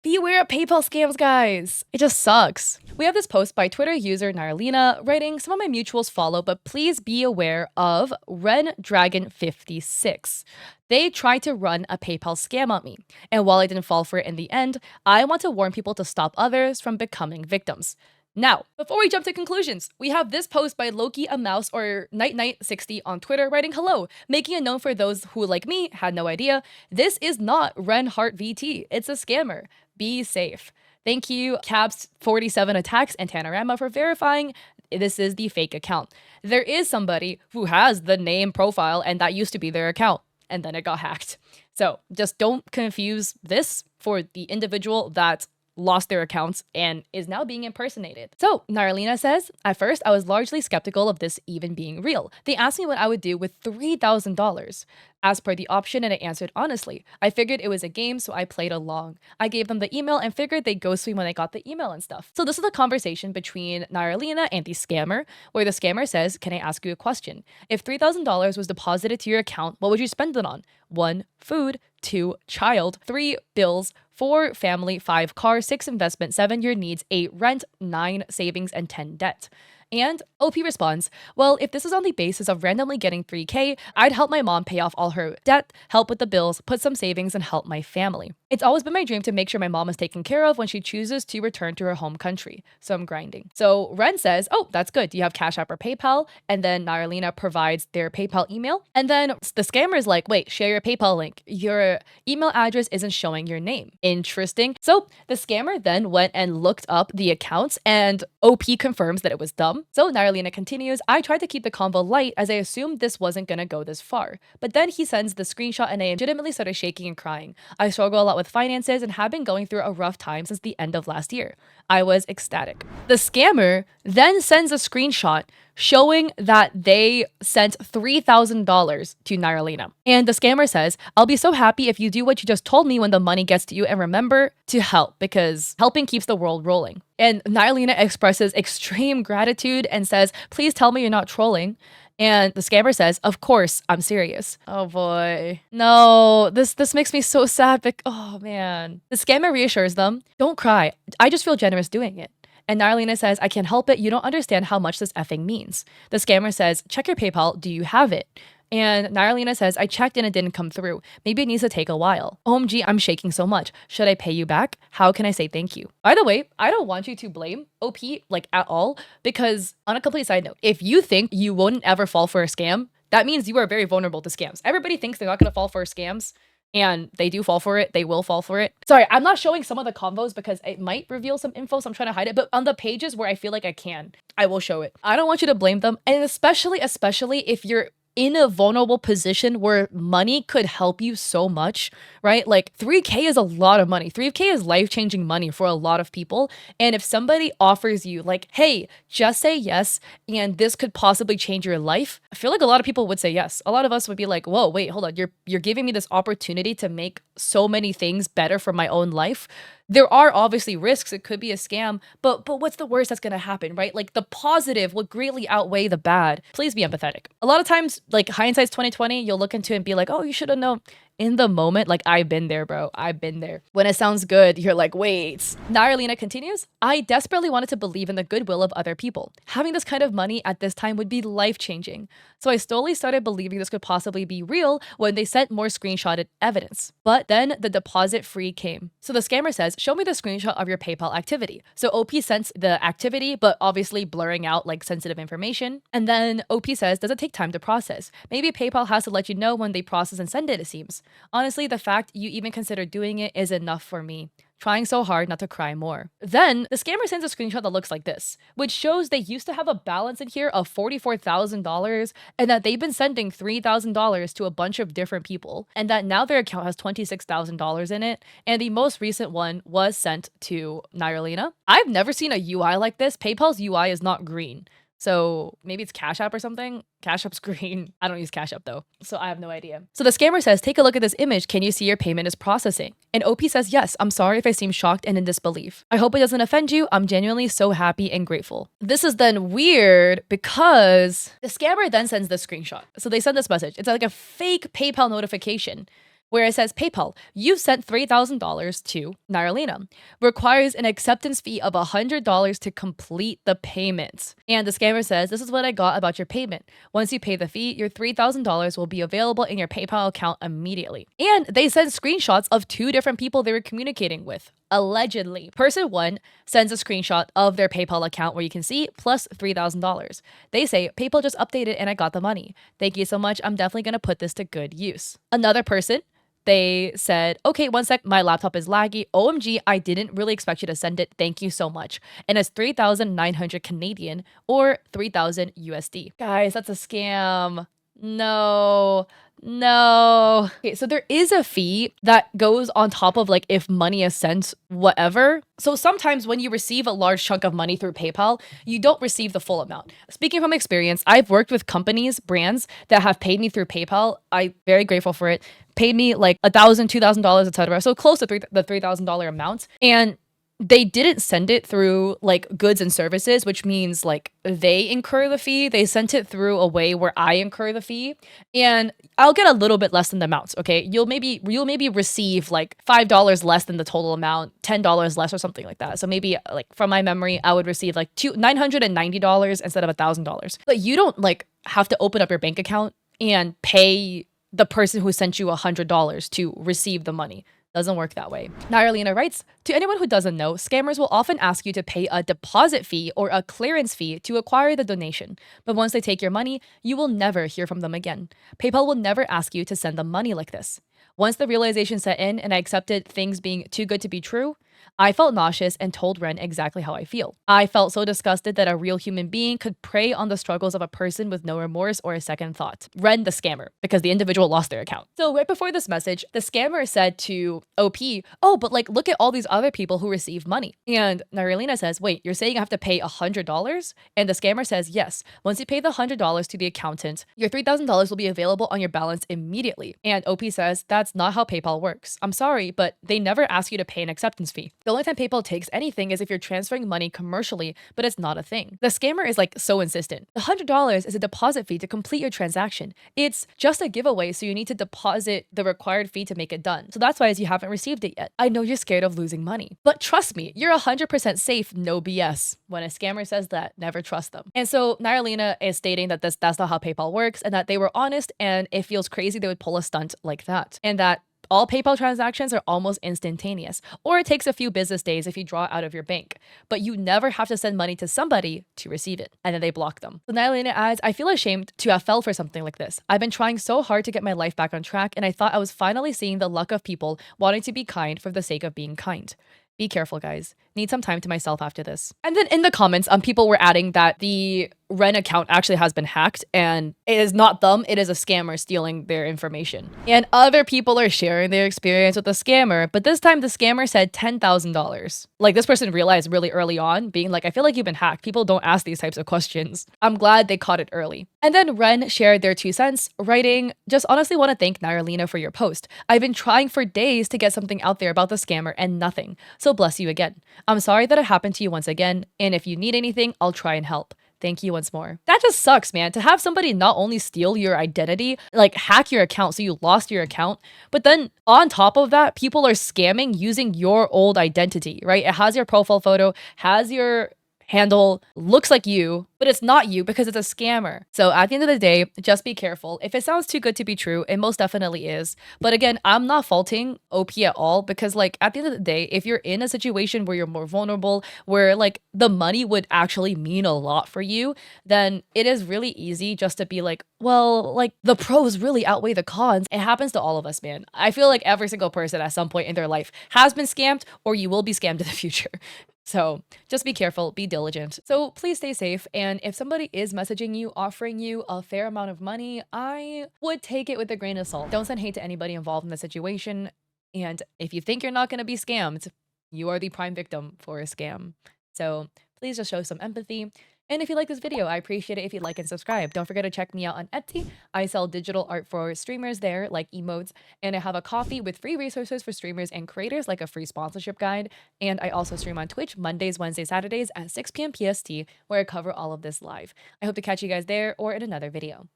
Be aware of PayPal scams, guys. It just sucks. We have this post by Twitter user Narlina writing, some of my mutuals follow, but please be aware of Ren Dragon 56. They tried to run a PayPal scam on me, and while I didn't fall for it in the end, I want to warn people to stop others from becoming victims. Now, before we jump to conclusions, we have this post by Loki a Mouse or Night60 on Twitter writing hello, making it known for those who, like me, had no idea. This is not Ren Heart VT. It's a scammer. Be safe. Thank you, Cabs47 Attacks and Tanorama for verifying this is the fake account. There is somebody who has the name profile and that used to be their account and then it got hacked. So just don't confuse this for the individual that lost their accounts and is now being impersonated. So Narlina says, at first I was largely skeptical of this even being real. They asked me what I would do with $3,000. As per the option, and I answered honestly. I figured it was a game, so I played along. I gave them the email and figured they'd ghost me when I got the email and stuff. So this is a conversation between Narlina and the scammer, where the scammer says, can I ask you a question? If $3,000 was deposited to your account, what would you spend it on? 1. Food. 2. Child. 3. Bills. 4. Family. 5. Car. 6. Investment. 7. Your needs. 8. Rent. 9. Savings. And 10. Debt. And OP responds, well, if this is on the basis of randomly getting 3K, I'd help my mom pay off all her debt, help with the bills, put some savings, and help my family. It's always been my dream to make sure my mom is taken care of when she chooses to return to her home country. So I'm grinding. So Ren says, oh, that's good. Do you have Cash App or PayPal? And then Narlina provides their PayPal email. And then the scammer is like, wait, share your PayPal link. Your email address isn't showing your name. Interesting. So the scammer then went and looked up the accounts and OP confirms that it was dumb. So Narlina continues, I tried to keep the convo light as I assumed this wasn't gonna go this far. But then he sends the screenshot and I legitimately started shaking and crying. I struggle a lot with finances and have been going through a rough time since the end of last year. I was ecstatic. The scammer then sends a screenshot showing that they sent $3,000 to Narlina. And the scammer says, I'll be so happy if you do what you just told me when the money gets to you and remember to help because helping keeps the world rolling. And Narlina expresses extreme gratitude and says, please tell me you're not trolling. And the scammer says, of course, I'm serious. Oh boy. No, this makes me so sad. Oh man. The scammer reassures them, don't cry. I just feel generous doing it. And Narlina says, I can't help it. You don't understand how much this effing means. The scammer says, check your PayPal. Do you have it? And Narlina says, I checked and it didn't come through. Maybe it needs to take a while. OMG, I'm shaking so much. Should I pay you back? How can I say thank you? By the way, I don't want you to blame OP like at all because on a complete side note, if you think you wouldn't ever fall for a scam, that means you are very vulnerable to scams. Everybody thinks they're not going to fall for scams. And they do fall for it. They will fall for it. Sorry, I'm not showing some of the convos because it might reveal some info, so I'm trying to hide it. But on the pages where I feel like I can, I will show it. I don't want you to blame them. And especially if you're in a vulnerable position where money could help you so much, right? Like 3K is a lot of money. 3K is life-changing money for a lot of people. And if somebody offers you like, hey, just say yes, and this could possibly change your life, I feel like a lot of people would say yes. A lot of us would be like, whoa, wait, hold on. You're giving me this opportunity to make so many things better for my own life. There are obviously risks. It could be a scam, but what's the worst that's going to happen, right? Like the positive would greatly outweigh the bad. Please be empathetic. A lot of times, like hindsight's 2020, you'll look into it and be like, oh, you should have known. In the moment, like I've been there, bro. I've been there. When it sounds good, you're like, wait. Narlina continues, I desperately wanted to believe in the goodwill of other people. Having this kind of money at this time would be life-changing. So I slowly started believing this could possibly be real when they sent more screenshotted evidence. But then the deposit free came. So the scammer says, show me the screenshot of your PayPal activity. So OP sends the activity, but obviously blurring out like sensitive information. And then OP says, does it take time to process? Maybe PayPal has to let you know when they process and send it seems. Honestly, the fact you even consider doing it is enough for me. Trying so hard not to cry more. Then, the scammer sends a screenshot that looks like this, which shows they used to have a balance in here of $44,000 and that they've been sending $3,000 to a bunch of different people and that now their account has $26,000 in it. And the most recent one was sent to Narlina. I've never seen a UI like this. PayPal's UI is not green. So maybe it's Cash App or something. Cash App's green. I don't use Cash App though, so I have no idea. So the scammer says, take a look at this image. Can you see your payment is processing? And OP says, yes, I'm sorry if I seem shocked and in disbelief. I hope it doesn't offend you. I'm genuinely so happy and grateful. This is then weird because the scammer then sends this screenshot. So they send this message. It's like a fake PayPal notification. where it says PayPal, you've sent $3,000 to Naralina. Requires an acceptance fee of $100 to complete the payment. And the scammer says, this is what I got about your payment. Once you pay the fee, your $3,000 will be available in your PayPal account immediately. And they sent screenshots of two different people they were communicating with. Allegedly. Person 1 sends a screenshot of their PayPal account where you can see plus $3,000. They say, PayPal just updated and I got the money. Thank you so much. I'm definitely going to put this to good use. Another person, they said, okay, one sec, my laptop is laggy. OMG, I didn't really expect you to send it. Thank you so much. And it's 3,900 Canadian or 3,000 USD. Guys, that's a scam. No. Okay, so there is a fee that goes on top of like if money is sent, whatever. So sometimes when you receive a large chunk of money through PayPal, you don't receive the full amount. Speaking from experience, I've worked with companies, brands that have paid me through PayPal. I'm very grateful for it. Paid me like $1,000, $2,000, etc. So close to the $3,000 amount. And they didn't send it through like goods and services, which means like they incur the fee. They sent it through a way where I incur the fee, and I'll get a little bit less than the amounts. Okay, you'll maybe receive like $5 less than the total amount, $10 less or something like that. So maybe like from my memory, I would receive like $990 instead of $1,000. But you don't like have to open up your bank account and pay the person who sent you $100 to receive the money. Doesn't work that way. Naralina writes, to anyone who doesn't know, scammers will often ask you to pay a deposit fee or a clearance fee to acquire the donation. But once they take your money, you will never hear from them again. PayPal will never ask you to send them money like this. Once the realization set in and I accepted things being too good to be true, I felt nauseous and told Ren exactly how I feel. I felt so disgusted that a real human being could prey on the struggles of a person with no remorse or a second thought. Ren the scammer, because the individual lost their account. So right before this message, the scammer said to OP, oh, but like look at all these other people who received money. And Naralina says, wait, you're saying I have to pay $100? And the scammer says, yes. Once you pay the $100 to the accountant, your $3,000 will be available on your balance immediately. And OP says, that's not how PayPal works. I'm sorry, but they never ask you to pay an acceptance fee. The only time PayPal takes anything is if you're transferring money commercially, but it's not a thing. The scammer is like so insistent. The $100 is a deposit fee to complete your transaction. It's just a giveaway, so you need to deposit the required fee to make it done. So that's why you haven't received it yet. I know you're scared of losing money, but trust me, you're 100% safe, no BS. When a scammer says that, never trust them. And so Naralina is stating that that's not how PayPal works and that they were honest and it feels crazy they would pull a stunt like that. And that all PayPal transactions are almost instantaneous, or it takes a few business days if you draw it out of your bank, but you never have to send money to somebody to receive it, and then they block them. So Naralina adds, I feel ashamed to have fell for something like this. I've been trying so hard to get my life back on track, and I thought I was finally seeing the luck of people wanting to be kind for the sake of being kind. Be careful, guys. Need some time to myself after this. And then in the comments, people were adding that the Ren account actually has been hacked and it is not them, it is a scammer stealing their information. And other people are sharing their experience with the scammer, but this time the scammer said $10,000. Like this person realized really early on, being like, I feel like you've been hacked. People don't ask these types of questions. I'm glad they caught it early. And then Ren shared their 2 cents, writing, just honestly want to thank Naralina for your post. I've been trying for days to get something out there about the scammer and nothing. So bless you again. I'm sorry that it happened to you once again, and if you need anything, I'll try and help. Thank you once more. That just sucks, man. To have somebody not only steal your identity, like hack your account so you lost your account, but then on top of that, people are scamming using your old identity, right? It has your profile photo, has your handle, looks like you, but it's not you because it's a scammer. So at the end of the day, just be careful. If it sounds too good to be true, it most definitely is. But again, I'm not faulting OP at all because like at the end of the day, if you're in a situation where you're more vulnerable, where like the money would actually mean a lot for you, then it is really easy just to be like, well, like the pros really outweigh the cons. It happens to all of us, man. I feel like every single person at some point in their life has been scammed or you will be scammed in the future. So just be careful, be diligent. So please stay safe. And if somebody is messaging you, offering you a fair amount of money, I would take it with a grain of salt. Don't send hate to anybody involved in the situation. And if you think you're not going to be scammed, you are the prime victim for a scam. So please just show some empathy. And if you like this video, I appreciate it if you like and subscribe. Don't forget to check me out on Etsy. I sell digital art for streamers there, like emotes, and I have a coffee with free resources for streamers and creators, like a free sponsorship guide. And I also stream on Twitch Mondays, Wednesdays, Saturdays at 6 p.m. PST, where I cover all of this live. I hope to catch you guys there or in another video.